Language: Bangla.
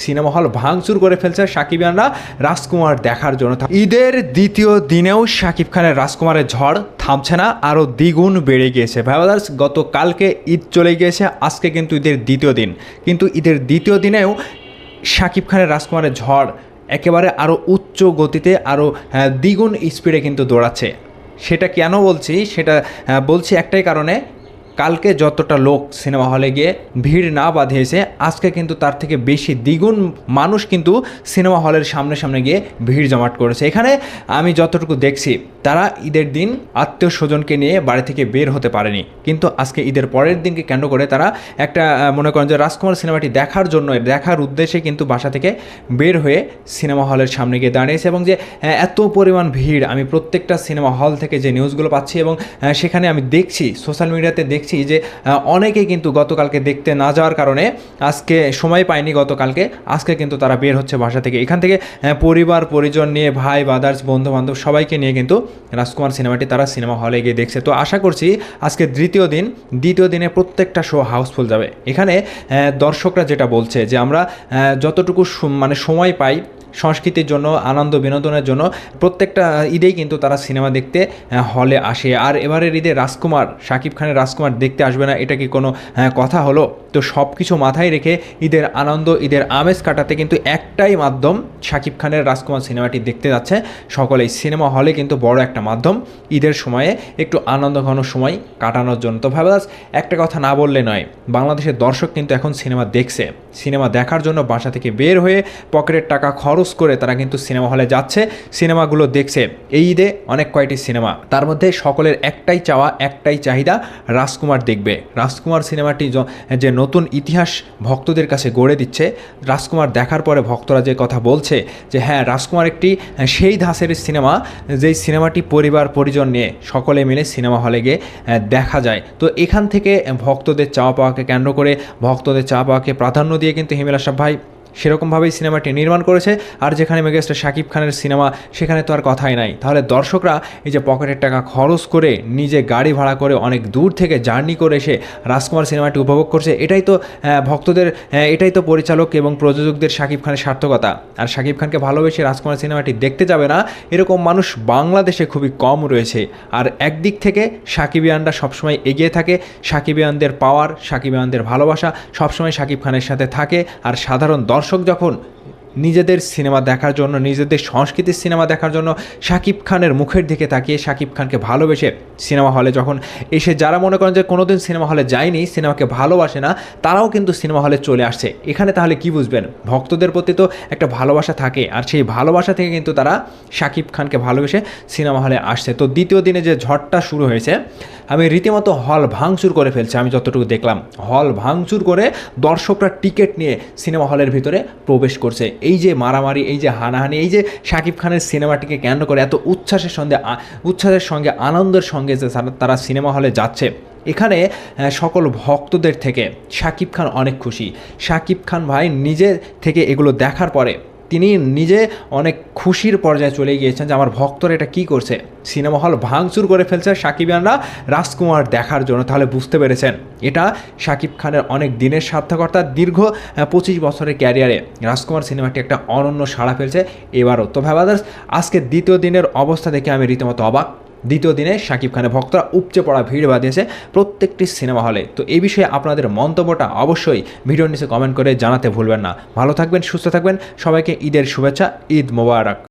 সিনেমা হল ভাঙচুর করে ফেলছে সাকিবিয়ানরা রাজকুমার দেখার জন্য। ঈদের দ্বিতীয় দিনেও শাকিব খানের রাজকুমারের ঝড় থামছে না, আরও দ্বিগুণ বেড়ে গিয়েছে। ভাইবাদার্স, গতকালকে ঈদ চলে গিয়েছে, আজকে কিন্তু ঈদের দ্বিতীয় দিন, কিন্তু ঈদের দ্বিতীয় দিনেও শাকিব খানের রাজকুমারের ঝড় একেবারে আরও উচ্চ গতিতে, আরও দ্বিগুণ স্পিডে কিন্তু দৌড়াচ্ছে। সেটা কেন বলছি? সেটা বলছি একটাই কারণে, কালকে যতটা লোক সিনেমা হলে গিয়ে ভিড় না বাঁধিয়েছে, আজকে কিন্তু তার থেকে বেশি দ্বিগুণ মানুষ কিন্তু সিনেমা হলের সামনে সামনে গিয়ে ভিড় জমাট করেছে। এখানে আমি যতটুকু দেখছি, তারা ঈদের দিন আত্মীয় স্বজনকে নিয়ে বাড়ি থেকে বের হতে পারেনি, কিন্তু আজকে ঈদের পরের দিনকে কেন্দ্র করে তারা একটা মনে করেন যে রাজকুমার সিনেমাটি দেখার জন্য, দেখার উদ্দেশ্যে কিন্তু বাসা থেকে বের হয়ে সিনেমা হলের সামনে গিয়ে দাঁড়িয়েছে। এবং যে এত পরিমাণ ভিড়, আমি প্রত্যেকটা সিনেমা হল থেকে যে নিউজগুলো পাচ্ছি এবং সেখানে আমি দেখছি, সোশ্যাল মিডিয়াতে দেখছি যে অনেকেই কিন্তু গতকালকে দেখতে না যাওয়ার কারণে আজকে সময় পায়নি গতকালকে, আজকে কিন্তু তারা বের হচ্ছে বাসা থেকে। এখান থেকে পরিবার পরিজন নিয়ে, ভাই বাদার্স, বন্ধু বান্ধব সবাইকে নিয়ে কিন্তু রাজকুমার সিনেমাটি তারা সিনেমা হলে গিয়ে দেখছে। তো আশা করছি আজকে দ্বিতীয় দিনে প্রত্যেকটা শো হাউসফুল যাবে। এখানে দর্শকরা যেটা বলছে যে আমরা যতটুকু মানে সময় পাই সংস্কৃতির জন্য, আনন্দ বিনোদনের জন্য, প্রত্যেকটা ঈদেই কিন্তু তারা সিনেমা দেখতে হলে আসে। আর এবারের ঈদে রাজকুমার, শাকিব খানের রাজকুমার দেখতে আসবে না, এটা কি কোনো কথা হলো? তো সব কিছু মাথায় রেখে ঈদের আনন্দ, ঈদের আমেজ কাটাতে কিন্তু একটাই মাধ্যম, শাকিব খানের রাজকুমার সিনেমাটি দেখতে যাচ্ছে সকলেই। সিনেমা হলে কিন্তু বড় একটা মাধ্যম ঈদের সময়ে একটু আনন্দ ঘন সময় কাটানোর জন্য। তো ভাইবাস, একটা কথা না বললে নয়, বাংলাদেশের দর্শক কিন্তু এখন সিনেমা দেখছে, সিনেমা দেখার জন্য বাসা থেকে বের হয়ে পকেটের টাকা খরচ করে তারা কিন্তু সিনেমা হলে যাচ্ছে, সিনেমাগুলো দেখছে। এই ঈদে অনেক কয়টি সিনেমা, তার মধ্যে সকলের একটাই চাওয়া, একটাই চাহিদা, রাজকুমার দেখবে। রাজকুমার সিনেমাটি যে নতুন ইতিহাস ভক্তদের কাছে গড়ে দিচ্ছে, রাজকুমার দেখার পরে ভক্তরা যে কথা বলছে যে হ্যাঁ, রাজকুমার একটি সেই ধাঁচের সিনেমা, যেই সিনেমাটি পরিবার পরিজন নিয়ে সকলে মিলে সিনেমা হলে গিয়ে দেখা যায়। তো এখান থেকে ভক্তদের চাওয়া পাওয়াকে কেন্দ্র করে, ভক্তদের চাওয়া পাওয়াকে প্রাধান্য দিয়ে কিন্তু হিমেল আশরাফ ভাই সেরকমভাবেই সিনেমাটি নির্মাণ করেছে। আর যেখানে মেগাস্টার শাকিব খানের সিনেমা, সেখানে তো আর কথাই নাই। তাহলে দর্শকরা এই যে পকেটের টাকা খরচ করে, নিজে গাড়ি ভাড়া করে অনেক দূর থেকে জার্নি করে এসে রাজকুমার সিনেমাটি উপভোগ করছে, এটাই তো ভক্তদের, এটাই তো পরিচালক এবং প্রযোজকদের শাকিব খানের সার্থকতা। আর শাকিব খানকে ভালোবেসে রাজকুমার সিনেমাটি দেখতে যাবে না, এরকম মানুষ বাংলাদেশে খুবই কম রয়েছে। আর একদিক থেকে সাকিবিয়ানরা সবসময় এগিয়ে থাকে, সাকিবিয়ানদের পাওয়ার, সাকিবিয়ানদের ভালোবাসা সবসময় শাকিব খানের সাথে থাকে। আর সাধারণ দর্শক যখন নিজেদের সিনেমা দেখার জন্য, নিজেদের সংস্কৃতির সিনেমা দেখার জন্য শাকিব খানের মুখের দিকে তাকিয়ে, শাকিব খানকে ভালোবেসে সিনেমা হলে যখন এসে, যারা মনে করেন যে কোনোদিন সিনেমা হলে যায়নি, সিনেমাকে ভালোবাসে না, তারাও কিন্তু সিনেমা হলে চলে আসছে। এখানে তাহলে কি বুঝবেন? ভক্তদের প্রতি তো একটা ভালোবাসা থাকে, আর সেই ভালোবাসা থেকে কিন্তু তারা শাকিব খানকে ভালোবেসে সিনেমা হলে আসছে। তো দ্বিতীয় দিনে যে ঝড়টা শুরু হয়েছে, আমি রীতিমতো হল ভাঙচুর করে ফেলছে। আমি যতটুকু দেখলাম, হল ভাঙচুর করে দর্শকরা টিকিট নিয়ে সিনেমা হলের ভিতরে প্রবেশ করছে। এই যে মারামারি, এই যে হানাহানি, এই যে শাকিব খানের সিনেমাটিকে কেন্দ্র করে এত উচ্ছ্বাসের সঙ্গে আনন্দের সঙ্গে যে তারা সিনেমা হলে যাচ্ছে, এখানে সকল ভক্তদের থেকে শাকিব খান অনেক খুশি। শাকিব খান ভাই নিজে থেকে এগুলো দেখার পরে তিনি নিজে অনেক খুশির পর্যায়ে চলে গিয়েছেন যে আমার ভক্তরা এটা কী করছে, সিনেমা হল ভাঙচুর করে ফেলছে সাকিবিয়ানরা রাজকুমার দেখার জন্য। তাহলে বুঝতে পেরেছেন, এটা শাকিব খানের অনেক দিনের সার্থকতা। দীর্ঘ 25 বছরের ক্যারিয়ারে রাজকুমার সিনেমাটি একটা অনন্য সাড়া ফেলছে এবারও। তো ভাইবাদার্স, আজকে দ্বিতীয় দিনের অবস্থা দেখে আমি রীতিমতো অবাক। দ্বিতীয় দিনে শাকিব খানের ভক্তরা উপচে পড়া ভিড় বাঁধিয়েছে প্রত্যেকটি সিনেমা হলে। তো এই বিষয়ে আপনাদের মন্তব্যটা অবশ্যই ভিডিওর নিচে কমেন্ট করে জানাতে ভুলবেন না। ভালো থাকবেন, সুস্থ থাকবেন, সবাইকে ঈদের শুভেচ্ছা, ঈদ মোবারক।